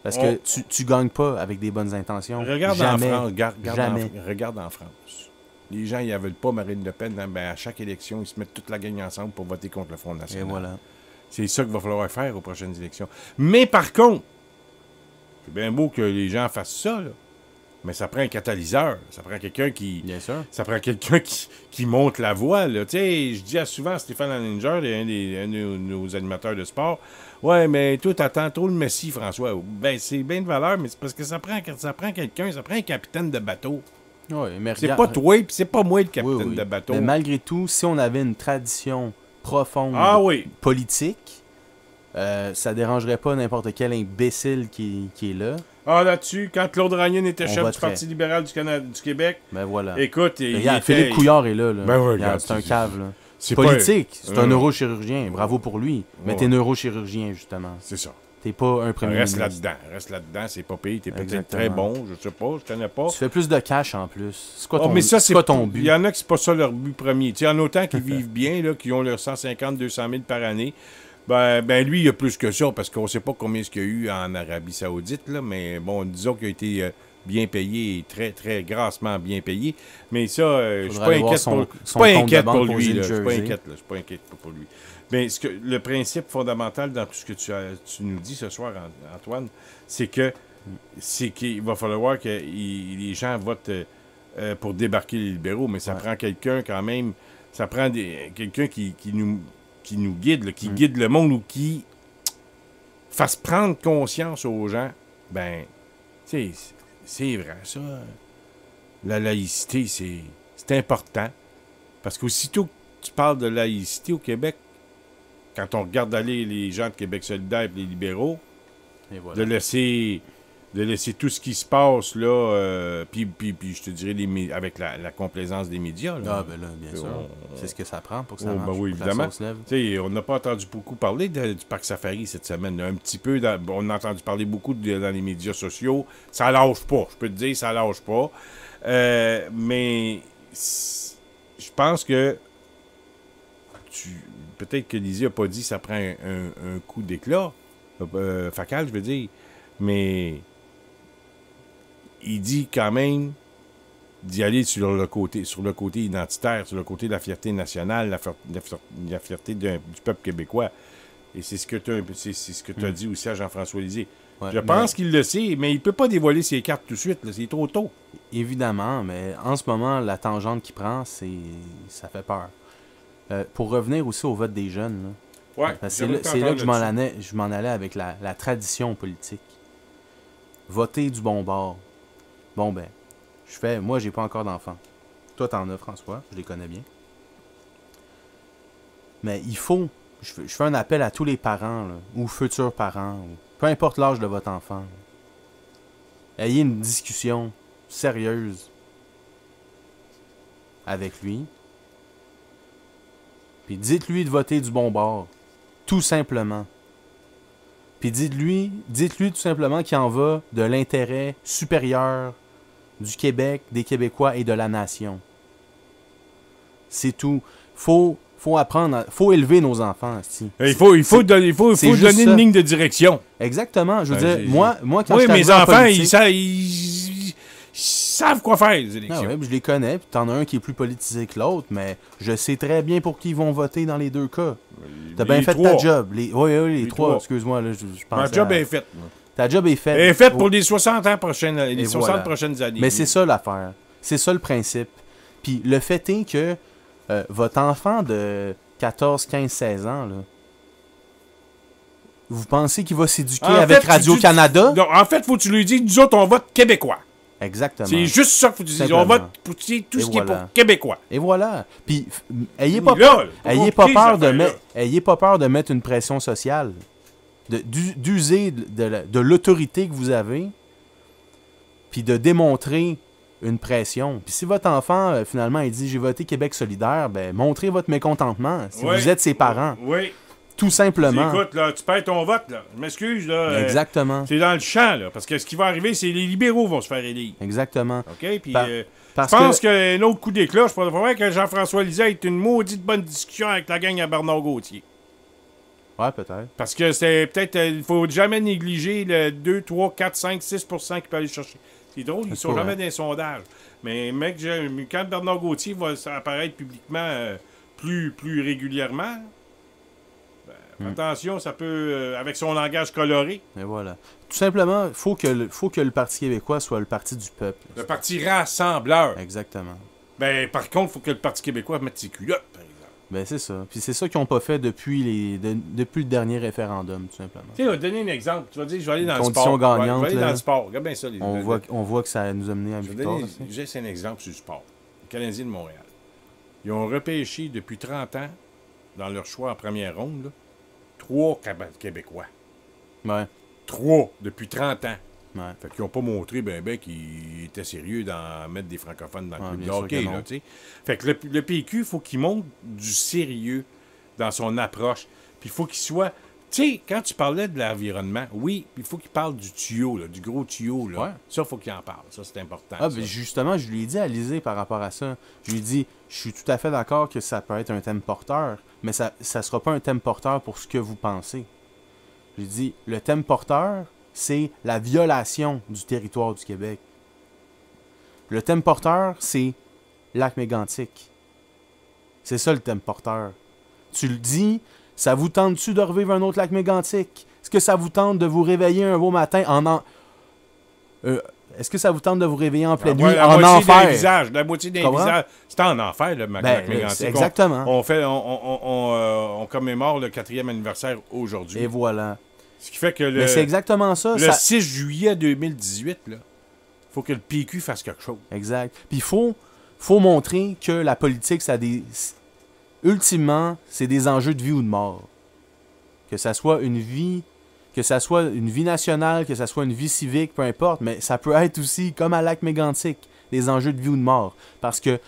Parce que tu gagnes pas avec des bonnes intentions. Regarde jamais, en France. Jamais. Regarde en France. Les gens, ils ne veulent pas Marine Le Pen. Ben, à chaque élection, ils se mettent toute la gang ensemble pour voter contre le Front national. Et voilà. C'est ça qu'il va falloir faire aux prochaines élections. Mais par contre, c'est bien beau que les gens fassent ça, là. Mais ça prend un catalyseur. Ça prend quelqu'un qui... Bien sûr. Ça prend quelqu'un qui monte la voie, là. Tu sais, je dis souvent à Stéphane Anninger, un de nos animateurs de sport, « Ouais, mais toi, t'attends trop le Messie, François. » Ben, c'est bien de valeur, mais c'est parce que ça prend quelqu'un, ça prend un capitaine de bateau. Oui, mais C'est regarde- pas toi, puis c'est pas moi le capitaine Oui, oui. de bateau. Mais malgré tout, si on avait une tradition profonde Oui. politique, ça dérangerait pas n'importe quel imbécile qui est là. Là-dessus, quand Claude Ragnin était On chef du voterait. Parti libéral du Québec, Ben voilà. écoute, il Regarde, était... Philippe Couillard est là. Ben oui, regarde, C'est un cave. Là. c'est Politique, pas- c'est un neurochirurgien. Bravo pour lui. Mais Ouais. t'es neurochirurgien, justement. C'est ça. T'es pas un premier Reste ministre. là-dedans, c'est pas pire. T'es peut-être Exactement. très bon, je sais pas, je connais pas. Tu fais plus de cash en plus. C'est quoi ton, mais ça, c'est quoi ton Il but? y en a qui c'est pas ça leur but premier. Tu sais, en autant qu'ils vivent bien, là, qui ont leurs 150, 200 000 par année, ben lui, il y a plus que ça, parce qu'on sait pas combien il y a eu en Arabie Saoudite, là, mais bon, disons qu'il a été bien payé, et très, très grassement bien payé. Mais ça, je suis Faudrait pas aller voir inquiète son pour, compte je suis pas de inquiète banque pour pour lui. New Là. Je suis pas Jersey. inquiète, là. Je suis pas inquiète pour lui. Mais le principe fondamental dans tout ce que tu nous dis ce soir, Antoine, c'est qu'il va falloir que les gens votent pour débarquer les libéraux, mais ça prend quelqu'un quand même, ça prend quelqu'un qui nous guide, là, qui guide le monde ou qui fasse prendre conscience aux gens. Ben, tu sais, c'est vrai, ça. La laïcité, c'est important. Parce qu'aussitôt que tu parles de laïcité au Québec, quand on regarde aller les gens de Québec solidaire et les libéraux, Et voilà. de laisser tout ce qui se passe, là, puis je te dirais, avec la complaisance des médias. Là. Ah, ben là, bien sûr. C'est ce que ça prend pour que ça Oh, marche. ben oui, pour que évidemment. la sauce lève. Tu sais, on n'a pas entendu beaucoup parler du Parc Safari cette semaine. Là. Un petit peu, on a entendu parler beaucoup dans les médias sociaux. Ça lâche pas, je peux te dire, ça lâche pas. Mais je pense que peut-être que Lizzie n'a pas dit que ça prend un coup d'éclat, facal, je veux dire, mais il dit quand même d'y aller sur le côté identitaire, sur le côté de la fierté nationale, la fierté du peuple québécois. Et c'est ce que tu as dit aussi à Jean-François Lisée. Ouais, je pense qu'il le sait, mais il peut pas dévoiler ses cartes tout de suite. là, c'est trop tôt. Évidemment, mais en ce moment, la tangente qu'il prend, ça fait peur. Pour revenir aussi au vote des jeunes, là, Ouais, parce que c'est là que je m'en allais avec la tradition politique. Voter du bon bord. Bon, ben, moi, j'ai pas encore d'enfants. Toi, t'en as, François, je les connais bien. Mais il faut, je fais un appel à tous les parents, là, ou futurs parents, ou peu importe l'âge de votre enfant. Là. Ayez une discussion sérieuse avec lui. Puis dites-lui de voter du bon bord. Tout simplement. Puis dites-lui tout simplement qu'il en va de l'intérêt supérieur du Québec, des Québécois et de la nation. C'est tout. Faut apprendre, faut élever nos enfants. Il faut donner une ligne de direction. Exactement. Je veux dire, moi quand oui, je mes enfants, ils savent quoi faire, les élections. Ah ouais, je les connais, puis t'en as un qui est plus politisé que l'autre, mais je sais très bien pour qui ils vont voter dans les deux cas. T'as bien fait ta job. Oui, les trois. Excuse-moi, là, je pense. Ma job est faite. Ta job est faite. Elle est faite pour les 60 ans prochaines, les 60 prochaines années. Mais c'est ça l'affaire. C'est ça le principe. Puis le fait est que votre enfant de 14, 15, 16 ans, là, vous pensez qu'il va s'éduquer avec Radio-Canada? En fait, faut que tu lui dises, nous autres, on vote québécois. Exactement. C'est juste ça qu'il faut que tu dises. On vote pour tout ce qui est pour québécois. Et voilà. Puis, ayez pas peur de mettre une pression sociale. D'user de l'autorité que vous avez, puis de démontrer une pression. Puis si votre enfant, finalement, il dit « J'ai voté Québec solidaire », ben montrez votre mécontentement si vous êtes ses parents. Oui. Tout simplement. Écoute, là, tu perds ton vote, là. Je m'excuse, là. Exactement. C'est dans le champ, là. Parce que ce qui va arriver, c'est les libéraux vont se faire élire. Exactement. OK? Puis, je pense qu'un autre coup d'éclat, je pense que Jean-François Lisée ait une maudite bonne discussion avec la gang à Bernard Gauthier. Ouais, peut-être. Parce que c'est peut-être... Il faut jamais négliger le 2, 3, 4, 5, 6% qu'il peut aller chercher. C'est drôle, ils sont jamais dans les sondages. Mais mec, quand Bernard Gauthier va apparaître publiquement plus régulièrement... Attention, ça peut, avec son langage coloré. Et voilà. Tout simplement, il faut que le Parti québécois soit le parti du peuple. Le parti rassembleur. Exactement. Ben, par contre, il faut que le Parti québécois mette ses culottes, par exemple. Ben, c'est ça. Puis c'est ça qu'ils n'ont pas fait depuis le dernier référendum, tout simplement. Tu sais, on va te donner un exemple. Tu vas dire, je vais aller dans le Conditions sport. gagnantes, Je vais aller là. dans le sport. Regarde bien ça. On voit que ça nous a mené à une Je vais victoire. donner juste un exemple sur le sport. Les Canadiens de Montréal. Ils ont repêché depuis 30 ans, dans leur choix en première ronde, là, 3 Québécois. Ouais. 3 depuis 30 ans. Ouais. Fait qu'ils n'ont pas montré qu'ils étaient sérieux dans mettre des francophones dans le club de bien sûr hockey. que non. Là, tu sais. Fait que le PQ, il faut qu'il montre du sérieux dans son approche. Puis il faut qu'il soit... Tu sais, quand tu parlais de l'environnement, oui, il faut qu'il parle du tuyau, là, du gros tuyau. Là. Ouais. Ça, il faut qu'il en parle. Ça, c'est important. Ah, ça. ben justement, je lui ai dit à Lisée par rapport à ça. Je lui ai dit, je suis tout à fait d'accord que ça peut être un thème porteur, mais ça sera pas un thème porteur pour ce que vous pensez. Je lui ai dit, le thème porteur, c'est la violation du territoire du Québec. Le thème porteur, c'est lac mégantic. C'est ça le thème porteur. Tu le dis, ça vous tente-tu de revivre un autre lac mégantic? Est-ce que ça vous tente de vous réveiller un beau matin est-ce que ça vous tente de vous réveiller en pleine nuit en enfer? La moitié des visages. C'est en enfer, le lac mégantic. Exactement. On commémore le 4e anniversaire aujourd'hui. Et voilà. Ce qui fait que Mais c'est exactement ça. Le 6 juillet 2018, il faut que le PQ fasse quelque chose. Exact. Puis il faut montrer que la politique, ça a des... Ultimement, c'est des enjeux de vie ou de mort. Que ça soit une vie nationale, que ça soit une vie civique, peu importe, mais ça peut être aussi, comme à Lac-Mégantic, des enjeux de vie ou de mort. Parce que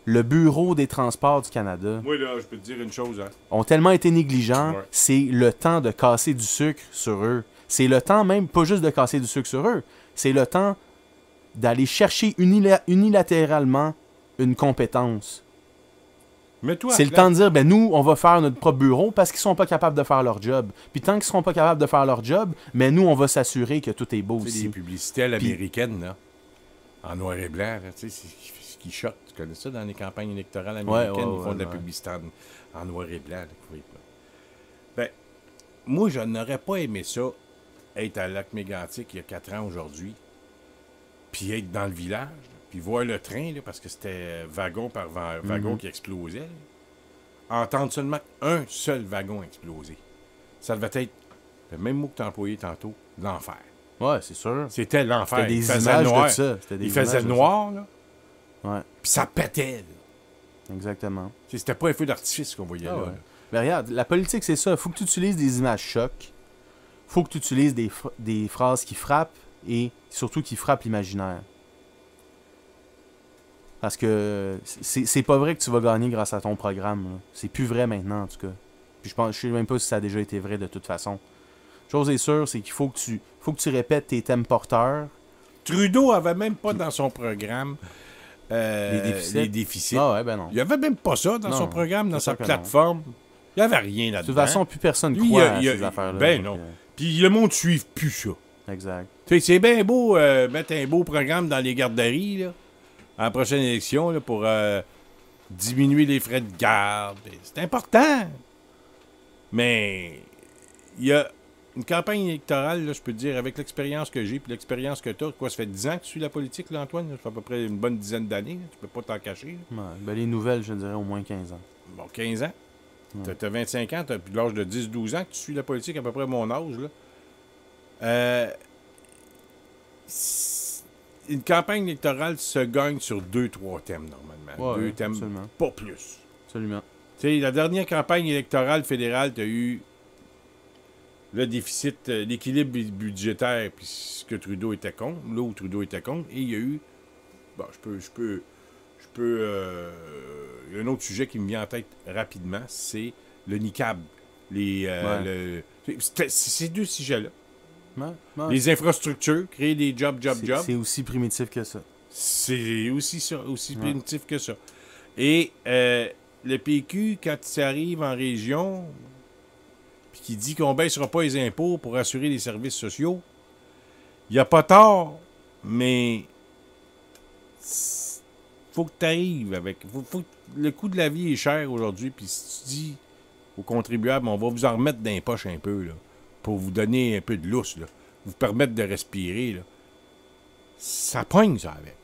le Bureau des transports du Canada Moi, là, je peux te dire une chose. Hein. ont tellement été négligents, Ouais. c'est le temps de casser du sucre sur eux. C'est le temps même, pas juste de casser du sucre sur eux, c'est le temps d'aller chercher unilatéralement une compétence. C'est le temps de dire, ben nous, on va faire notre propre bureau parce qu'ils sont pas capables de faire leur job. Puis tant qu'ils seront pas capables de faire leur job, mais nous, on va s'assurer que tout est beau C'est aussi. des publicités à l'américaine, là, en noir et blanc. Là, tu sais, c'est ce qui choque. Tu connais ça dans les campagnes électorales américaines? Ils font de la publicité en noir et blanc. Là, ben, moi, je n'aurais pas aimé ça, être à Lac-Mégantic il y a 4 ans aujourd'hui, puis être dans le village, là, puis voir le train, là, parce que c'était wagon par wagon qui explosait. Là. Entendre seulement un seul wagon exploser. Ça devait être, le même mot que tu as employé tantôt, l'enfer. Ouais, c'est sûr. C'était l'enfer. C'était des Il faisait images noir. de ça. Il faisait noir, là. Ouais. Puis ça pétait, là. Exactement. C'était pas un feu d'artifice qu'on voyait là. Ouais. Mais regarde, la politique, c'est ça. Faut que tu utilises des images chocs. Faut que tu utilises des phrases qui frappent et surtout qui frappent l'imaginaire. Parce que c'est pas vrai que tu vas gagner grâce à ton programme. Là. C'est plus vrai maintenant, en tout cas. Puis je sais même pas si ça a déjà été vrai de toute façon. Chose est sûre, c'est qu'il faut que tu répètes tes thèmes porteurs. Trudeau avait même pas dans son programme les déficits. Ah ouais, ben non. Il y avait même pas ça dans son programme, dans sa plateforme. Il n'y avait rien là-dedans. De toute façon, plus personne croit à ces affaires-là. Ben non. Puis le monde ne suit plus ça. Exact. Tu sais, c'est bien beau mettre un beau programme dans les garderies, là, à la prochaine élection, là, pour diminuer les frais de garde. C'est important. Mais il y a une campagne électorale, là, je peux te dire, avec l'expérience que j'ai et l'expérience que tu as. Quoi, ça fait 10 ans que tu suis la politique, là, Antoine? Ça fait à peu près une bonne dizaine d'années. Là. Tu peux pas t'en cacher. Ouais, ben les nouvelles, je dirais au moins 15 ans. Bon, 15 ans. Ouais. T'as 25 ans, t'as plus de l'âge de 10-12 ans que tu suis la politique, à peu près mon âge. Là. Une campagne électorale se gagne sur 2-3 thèmes, normalement. Ouais, 2 thèmes, absolument. pas plus. Absolument. Tu sais, la dernière campagne électorale fédérale, tu as eu le déficit, l'équilibre budgétaire, puis ce que Trudeau était contre, là où Trudeau était contre, et il y a eu, bon, il y a un autre sujet qui me vient en tête rapidement, c'est le NICAB. C'est ces 2 sujets-là. Ouais. Les infrastructures, créer des jobs. C'est aussi primitif que ça. C'est aussi ça, aussi primitif que ça. Et le PQ, quand il arrive en région, puis qu'il dit qu'on ne baissera pas les impôts pour assurer les services sociaux, il n'y a pas tort, mais faut que tu arrives avec... le coût de la vie est cher aujourd'hui, puis si tu dis aux contribuables, on va vous en remettre dans les poches un peu, là, pour vous donner un peu de lousse, là, vous permettre de respirer, là, ça pogne, ça, avec.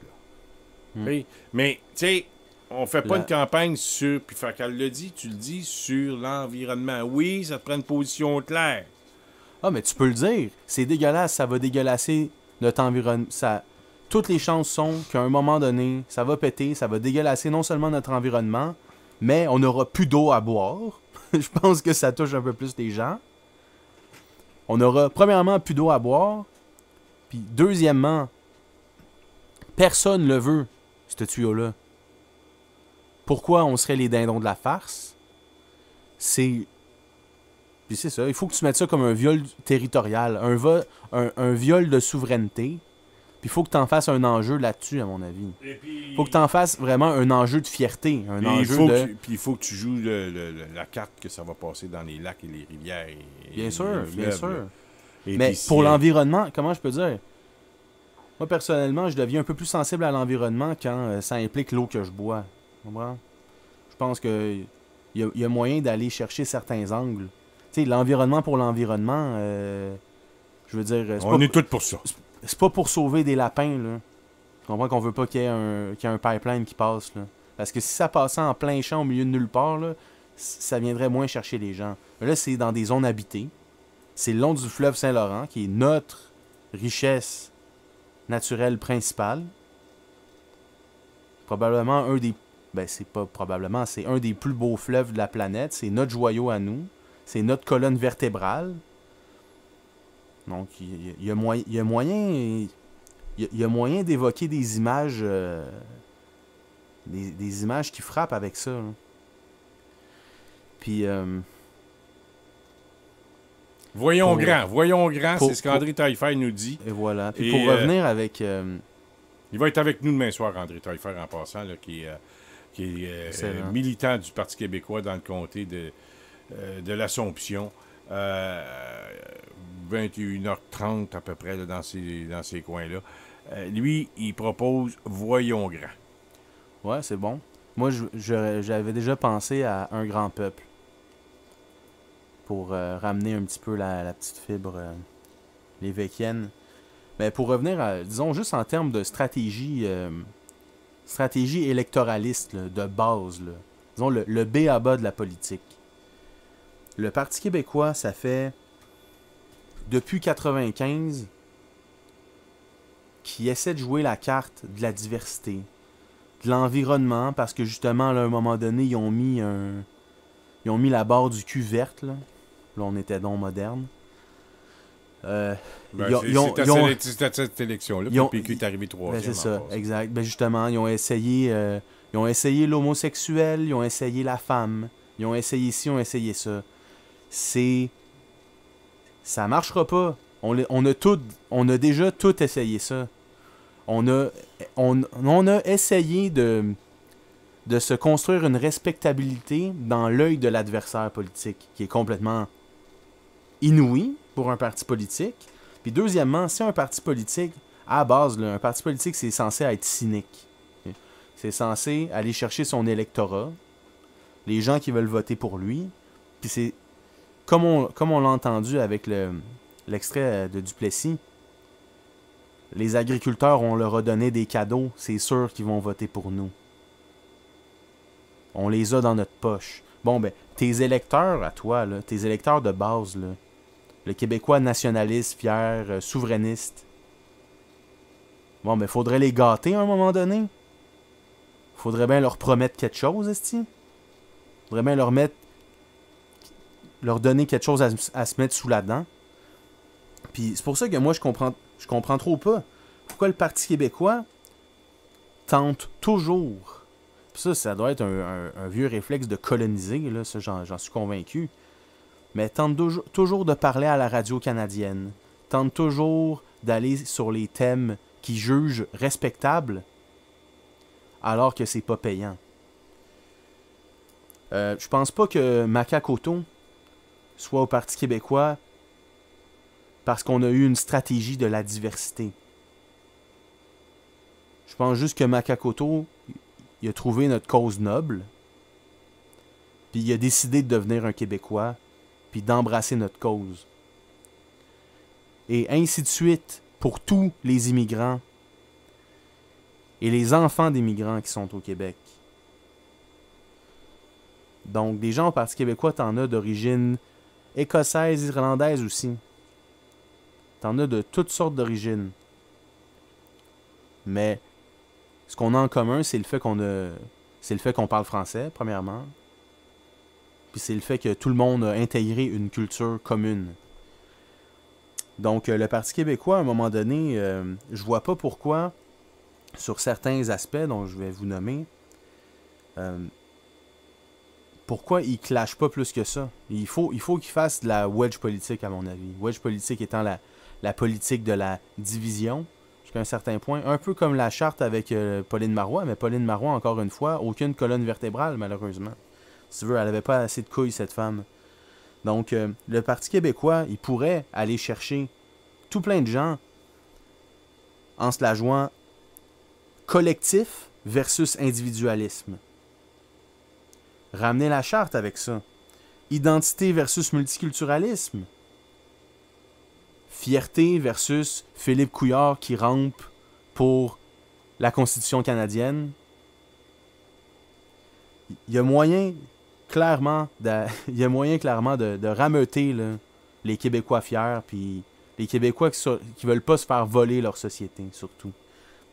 Là. Mais, tu sais, On fait pas une campagne sur... Puis fait qu'elle le dit, tu le dis, sur l'environnement. Oui, ça te prend une position claire. Ah, mais tu peux le dire. C'est dégueulasse, ça va dégueulasser notre environnement. Toutes les chances sont qu'à un moment donné, ça va péter, ça va dégueulasser non seulement notre environnement, mais on n'aura plus d'eau à boire. Je pense que ça touche un peu plus les gens. On aura, premièrement, plus d'eau à boire. Puis, deuxièmement, personne ne le veut, ce tuyau-là. Pourquoi on serait les dindons de la farce? Puis c'est ça, il faut que tu mettes ça comme un viol territorial, un viol de souveraineté. Puis il faut que tu en fasses un enjeu là-dessus, à mon avis. Il faut que tu en fasses vraiment un enjeu de fierté. Puis il faut que tu joues la carte que ça va passer dans les lacs et les rivières. Bien sûr, bien sûr. Et mais pour l'environnement, comment je peux dire? Moi, personnellement, je deviens un peu plus sensible à l'environnement quand ça implique l'eau que je bois. Tu comprends? Je pense qu'il y a moyen d'aller chercher certains angles. Tu sais, l'environnement pour l'environnement, je veux dire... On est tous pour ça. C'est pas pour sauver des lapins, là. Tu comprends qu'on veut pas qu'il y ait un pipeline qui passe, là. Parce que si ça passait en plein champ au milieu de nulle part, là, ça viendrait moins chercher les gens. Mais là, c'est dans des zones habitées. C'est le long du fleuve Saint-Laurent, qui est notre richesse naturelle principale. Probablement un des... Ben, c'est pas probablement, c'est un des plus beaux fleuves de la planète. C'est notre joyau à nous. C'est notre colonne vertébrale. Donc, il y a moyen d'évoquer des images des images qui frappent avec ça. Là. Puis... voyons grand, c'est ce qu'André Taillefer nous dit. Et voilà. Puis pour revenir avec... il va être avec nous demain soir, André Taillefer, en passant, là, qui est militant du Parti québécois dans le comté de l'Assomption. 21h30 à peu près là, dans ces coins-là. Lui, il propose « Voyons grand ». Ouais, c'est bon. Moi, j'avais déjà pensé à un grand peuple pour ramener un petit peu la petite fibre lévéquienne. Mais pour revenir à, disons, juste en termes de stratégie électoraliste là, de base, là. Disons le B.A.-ba de la politique. Le Parti québécois, ça fait depuis 1995 qu'il essaie de jouer la carte de la diversité, de l'environnement, parce que justement, là, à un moment donné, ils ont mis la barre du cul verte. Là, on était donc moderne. C'est à cette élection-là que le PQ est arrivé troisième. C'est ça, exact. Ben justement, ils ont essayé l'homosexuel, ils ont essayé la femme, ils ont essayé ci, ils ont essayé ça. Ça marchera pas. On a déjà tout essayé ça. On a essayé de se construire une respectabilité dans l'œil de l'adversaire politique, qui est complètement inouï pour un parti politique. Puis deuxièmement, si un parti politique, à la base, là, un parti politique, c'est censé être cynique. C'est censé aller chercher son électorat, les gens qui veulent voter pour lui. Puis c'est comme on l'a entendu avec l'extrait de Duplessis, les agriculteurs, on leur a donné des cadeaux, c'est sûr qu'ils vont voter pour nous. On les a dans notre poche. Bon, ben, tes électeurs à toi, là, tes électeurs de base, là, le Québécois nationaliste, fier, souverainiste, bon, ben, faudrait les gâter à un moment donné. Faudrait bien leur promettre quelque chose, esti. Faudrait bien leur donner quelque chose à se mettre sous la dent. Puis c'est pour ça que moi, je comprends trop pas pourquoi le Parti québécois tente toujours, puis ça doit être un vieux réflexe de coloniser, là, ça j'en suis convaincu, mais tente toujours de parler à la radio canadienne, tente toujours d'aller sur les thèmes qu'ils jugent respectables, alors que c'est pas payant. Je pense pas que Macacoto soit au Parti québécois parce qu'on a eu une stratégie de la diversité. Je pense juste que Macacoto, il a trouvé notre cause noble, puis il a décidé de devenir un Québécois, puis d'embrasser notre cause. Et ainsi de suite pour tous les immigrants et les enfants d'immigrants qui sont au Québec. Donc, des gens au Parti québécois, t'en as d'origine écossaise, irlandaise aussi. T'en as de toutes sortes d'origines. Mais ce qu'on a en commun, c'est le fait qu'on parle français, premièrement. Puis c'est le fait que tout le monde a intégré une culture commune. Donc, le Parti québécois, à un moment donné, je vois pas pourquoi, sur certains aspects dont je vais vous nommer, pourquoi il clash pas plus que ça. Il faut qu'il fasse de la wedge politique, à mon avis. Wedge politique étant la politique de la division, jusqu'à un certain point. Un peu comme la charte avec Pauline Marois, mais Pauline Marois, encore une fois, aucune colonne vertébrale, malheureusement. Si tu veux, elle avait pas assez de couilles, cette femme. Donc, le Parti québécois, il pourrait aller chercher tout plein de gens en se la jouant collectif versus individualisme. Ramener la charte avec ça. Identité versus multiculturalisme. Fierté versus Philippe Couillard qui rampe pour la Constitution canadienne. Il y a moyen clairement de rameuter là, les Québécois fiers, puis les Québécois qui veulent pas se faire voler leur société, surtout.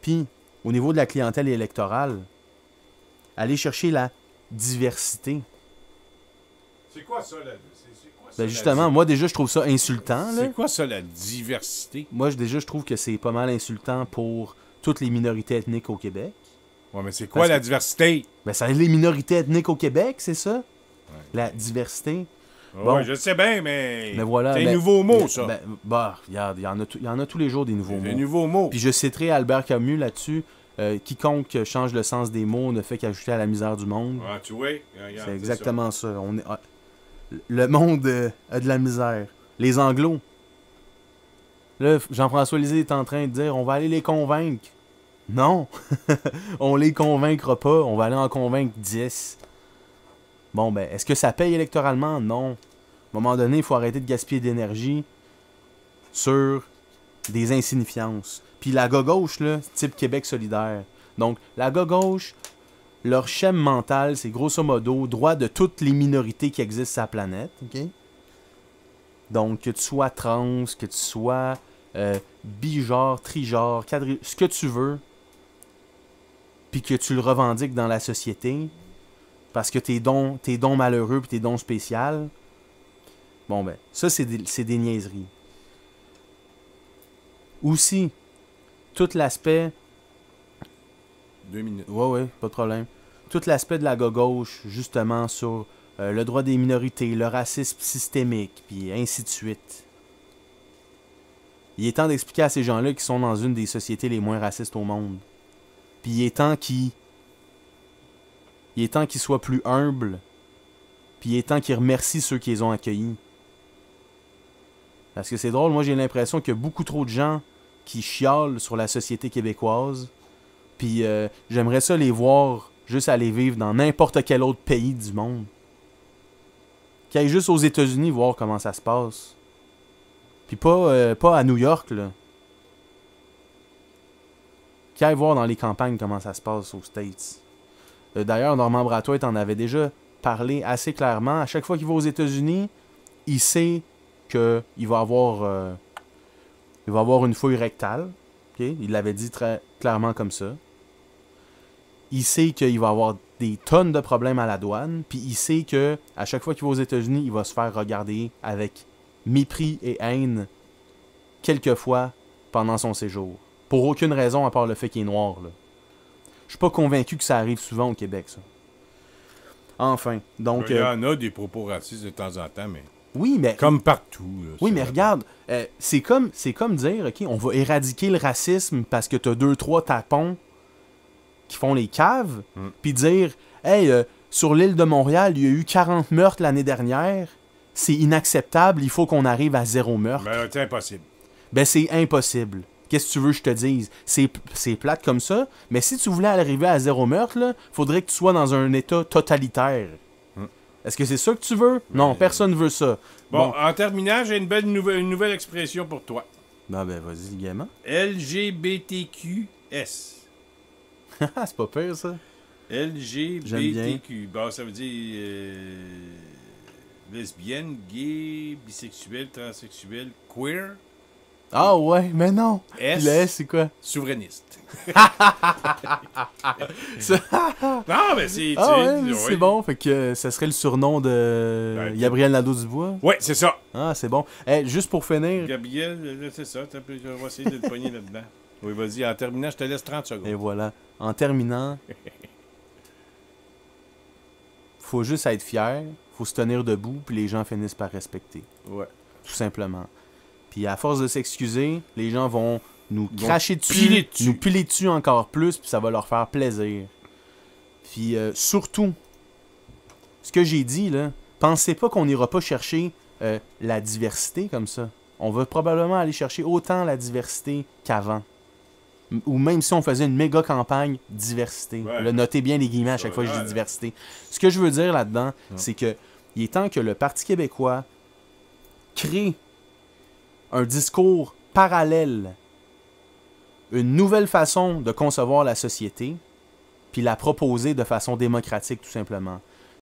Puis, au niveau de la clientèle électorale, aller chercher la diversité. C'est quoi ça, là? Ben justement, moi déjà je trouve ça insultant. C'est quoi ça, la diversité? Moi déjà je trouve que c'est pas mal insultant pour toutes les minorités ethniques au Québec. Ouais, mais c'est quoi la diversité? Ben c'est les minorités ethniques au Québec, c'est ça? Ouais. La diversité. Bon, ouais, je sais bien, mais voilà, c'est un nouveau mot, ça. Il y en a tous les jours des nouveaux mots. Des nouveaux mots. Puis je citerai Albert Camus là-dessus. Quiconque change le sens des mots ne fait qu'ajouter à la misère du monde. Ah, tu vois? C'est exactement ça. Le monde a de la misère. Les Anglos. Là, Jean-François Lisée est en train de dire on va aller les convaincre. Non. On les convaincra pas. On va aller en convaincre 10. Bon, ben, est-ce que ça paye électoralement? Non. À un moment donné, il faut arrêter de gaspiller d'énergie sur des insignifiances. Puis la gauche, là, type Québec solidaire. Donc, la gauche, leur schème mental, c'est grosso modo droit de toutes les minorités qui existent sur la planète. Okay? Donc, que tu sois trans, que tu sois bigenre, trigenre, ce que tu veux, puis que tu le revendiques dans la société, parce que t'es donc malheureux puis t'es donc spécial. Bon, ben, ça, c'est des niaiseries. Aussi, tout l'aspect... 2 minutes. Ouais, pas de problème. Tout l'aspect de la gauche, justement, sur le droit des minorités, le racisme systémique, puis ainsi de suite. Il est temps d'expliquer à ces gens-là qui sont dans une des sociétés les moins racistes au monde. Puis il est temps qu'ils soient plus humbles, puis il est temps qu'ils remercient ceux qui les ont accueillis. Parce que c'est drôle, moi j'ai l'impression qu'il y a beaucoup trop de gens qui chialent sur la société québécoise, puis j'aimerais ça les voir juste aller vivre dans n'importe quel autre pays du monde. Qu'ils aillent juste aux États-Unis voir comment ça se passe. Puis pas à New York, là. Qu'ils aillent voir dans les campagnes comment ça se passe aux States. D'ailleurs, Normand Bratoit en avait déjà parlé assez clairement. À chaque fois qu'il va aux États-Unis, il sait qu'il va avoir une fouille rectale. Okay? Il l'avait dit très clairement comme ça. Il sait qu'il va avoir des tonnes de problèmes à la douane. Puis il sait que à chaque fois qu'il va aux États-Unis, il va se faire regarder avec mépris et haine quelquefois pendant son séjour. Pour aucune raison à part le fait qu'il est noir, là. Je suis pas convaincu que ça arrive souvent au Québec, ça. Enfin, donc... Il y en a des propos racistes de temps en temps, mais... Oui, mais... Comme partout. Là, oui, mais regarde, c'est comme dire, OK, on va éradiquer le racisme parce que t'as 2-3 tapons qui font les caves, puis dire, hey, sur l'île de Montréal, il y a eu 40 meurtres l'année dernière, c'est inacceptable, il faut qu'on arrive à 0 meurtre. Ben, c'est impossible. Ben, c'est impossible. Qu'est-ce que tu veux que je te dise? C'est plate comme ça, mais si tu voulais arriver à 0 meurtre, là, faudrait que tu sois dans un état totalitaire. Est-ce que c'est ça que tu veux? Non, personne veut ça. Bon, en terminant, j'ai une nouvelle expression pour toi. Ben, vas-y, gaiement. LGBTQS. C'est pas pire, ça. LGBTQ. Bon, ça veut dire lesbienne, gay, bisexuel, transsexuel, queer. Ah ouais, mais non. S. Puis le S, c'est quoi? Souverainiste. Ça- Non, mais c'est... Ah ouais, tu sais, c'est bon. Fait que ça serait le surnom de Ben, Gabriel Nadeau-Dubois. Ouais, c'est ça. Ah, c'est bon. Juste pour finir. Gabriel, là, c'est ça. On va essayer de le pogner là-dedans. Oui, vas-y. En terminant, je te laisse 30 secondes. Et voilà. En terminant, faut juste être fier, faut se tenir debout, puis les gens finissent par respecter. Ouais. Tout simplement. Puis à force de s'excuser, les gens vont nous Ils vont cracher dessus, piler dessus. nous piler dessus encore plus, puis ça va leur faire plaisir. Puis surtout, ce que j'ai dit, là, pensez pas qu'on n'ira pas chercher la diversité comme ça. On va probablement aller chercher autant la diversité qu'avant. Ou même si on faisait une méga campagne diversité. Ouais. Là, notez bien les guillemets à chaque fois que je dis diversité. Ce que je veux dire là-dedans, c'est que il est temps que le Parti québécois crée un discours parallèle, une nouvelle façon de concevoir la société, puis la proposer de façon démocratique, tout simplement.